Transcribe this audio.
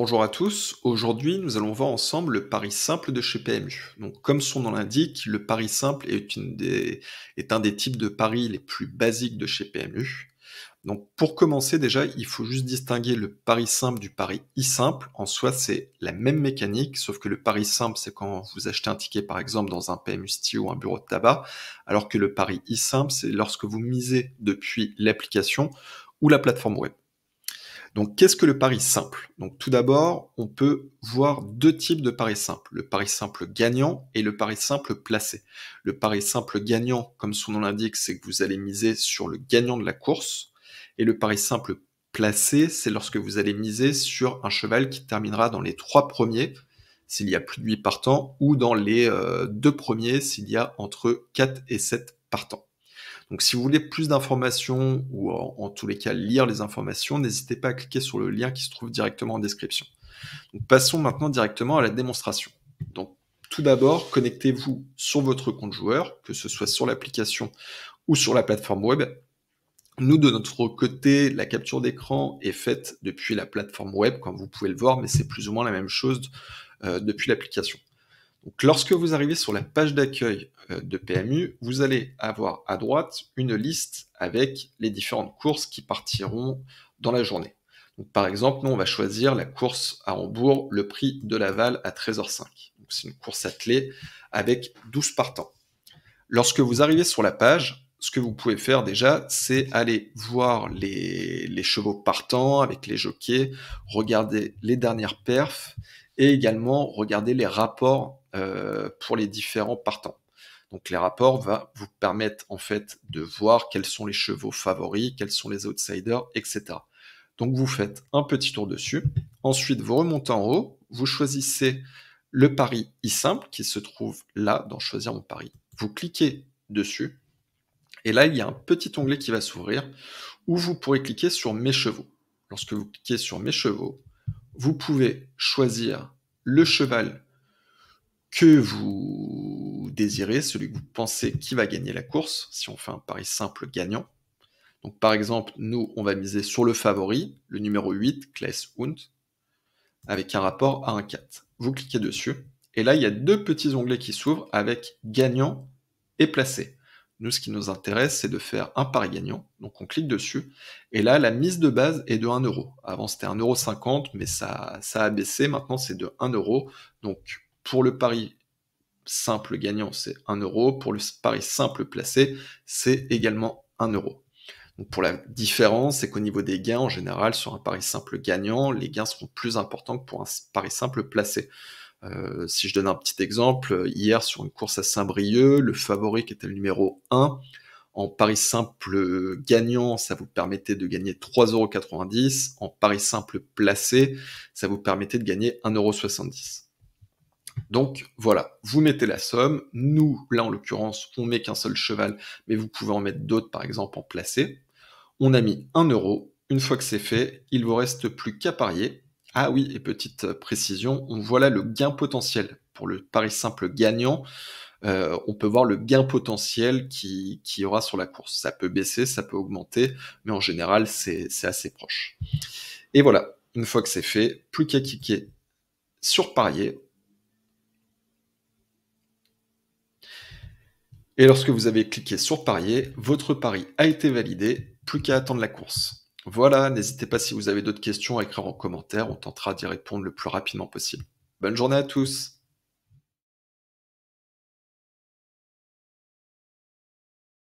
Bonjour à tous, aujourd'hui nous allons voir ensemble le pari simple de chez PMU. Donc comme son nom l'indique, le pari simple est un des types de paris les plus basiques de chez PMU. Donc pour commencer déjà, il faut juste distinguer le pari simple du pari e-simple. En soi c'est la même mécanique, sauf que le pari simple c'est quand vous achetez un ticket par exemple dans un PMU City ou un bureau de tabac, alors que le pari e-simple c'est lorsque vous misez depuis l'application ou la plateforme web. Donc, qu'est-ce que le pari simple? Donc, tout d'abord, on peut voir deux types de paris simples. Le pari simple gagnant et le pari simple placé. Le pari simple gagnant, comme son nom l'indique, c'est que vous allez miser sur le gagnant de la course. Et le pari simple placé, c'est lorsque vous allez miser sur un cheval qui terminera dans les 3 premiers, s'il y a plus de 8 partants, ou dans les 2 premiers, s'il y a entre 4 et 7 partants. Donc si vous voulez plus d'informations ou en tous les cas lire les informations, n'hésitez pas à cliquer sur le lien qui se trouve directement en description. Donc passons maintenant directement à la démonstration. Donc tout d'abord, connectez-vous sur votre compte joueur, que ce soit sur l'application ou sur la plateforme web. Nous, de notre côté, la capture d'écran est faite depuis la plateforme web, comme vous pouvez le voir, mais c'est plus ou moins la même chose depuis l'application. Donc, lorsque vous arrivez sur la page d'accueil de PMU, vous allez avoir à droite une liste avec les différentes courses qui partiront dans la journée. Donc, par exemple, nous, on va choisir la course à Hambourg, le prix de Laval à 13h05. C'est une course attelée avec 12 partants. Lorsque vous arrivez sur la page, ce que vous pouvez faire déjà, c'est aller voir les chevaux partants avec les jockeys, regarder les dernières perfs et également regarder les rapports pour les différents partants. Donc les rapports vont vous permettre en fait de voir quels sont les chevaux favoris, quels sont les outsiders, etc. Donc vous faites un petit tour dessus. Ensuite, vous remontez en haut, vous choisissez le pari e-simple qui se trouve là dans Choisir mon pari. Vous cliquez dessus et là il y a un petit onglet qui va s'ouvrir où vous pourrez cliquer sur Mes chevaux. Lorsque vous cliquez sur Mes chevaux, vous pouvez choisir le cheval que vous désirez, celui que vous pensez qui va gagner la course, si on fait un pari simple gagnant. Donc par exemple, nous, on va miser sur le favori, le numéro 8, Claes Hund, avec un rapport à 1,4. Vous cliquez dessus, et là, il y a deux petits onglets qui s'ouvrent avec gagnant et placé. Nous, ce qui nous intéresse, c'est de faire un pari gagnant. Donc on clique dessus, et là, la mise de base est de 1 euro. Avant, c'était 1,50 €, mais ça a baissé. Maintenant, c'est de 1 euro. Donc pour le pari simple gagnant, c'est 1 euro. Pour le pari simple placé, c'est également 1 euro. Donc pour la différence, c'est qu'au niveau des gains, en général, sur un pari simple gagnant, les gains seront plus importants que pour un pari simple placé. Si je donne un petit exemple, hier sur une course à Saint-Brieuc, le favori qui était le numéro 1, en pari simple gagnant, ça vous permettait de gagner 3,90 €. En pari simple placé, ça vous permettait de gagner 1,70 €. Donc voilà, vous mettez la somme. Nous, là en l'occurrence, on met qu'un seul cheval, mais vous pouvez en mettre d'autres, par exemple en placé. On a mis 1 euro. Une fois que c'est fait, il vous reste plus qu'à parier. Ah oui, et petite précision, on voit là le gain potentiel. Pour le pari simple gagnant, on peut voir le gain potentiel qu'il y aura sur la course. Ça peut baisser, ça peut augmenter, mais en général, c'est assez proche. Et voilà, une fois que c'est fait, plus qu'à cliquer sur parier. Et lorsque vous avez cliqué sur parier, votre pari a été validé, plus qu'à attendre la course. Voilà, n'hésitez pas si vous avez d'autres questions à écrire en commentaire, on tentera d'y répondre le plus rapidement possible. Bonne journée à tous!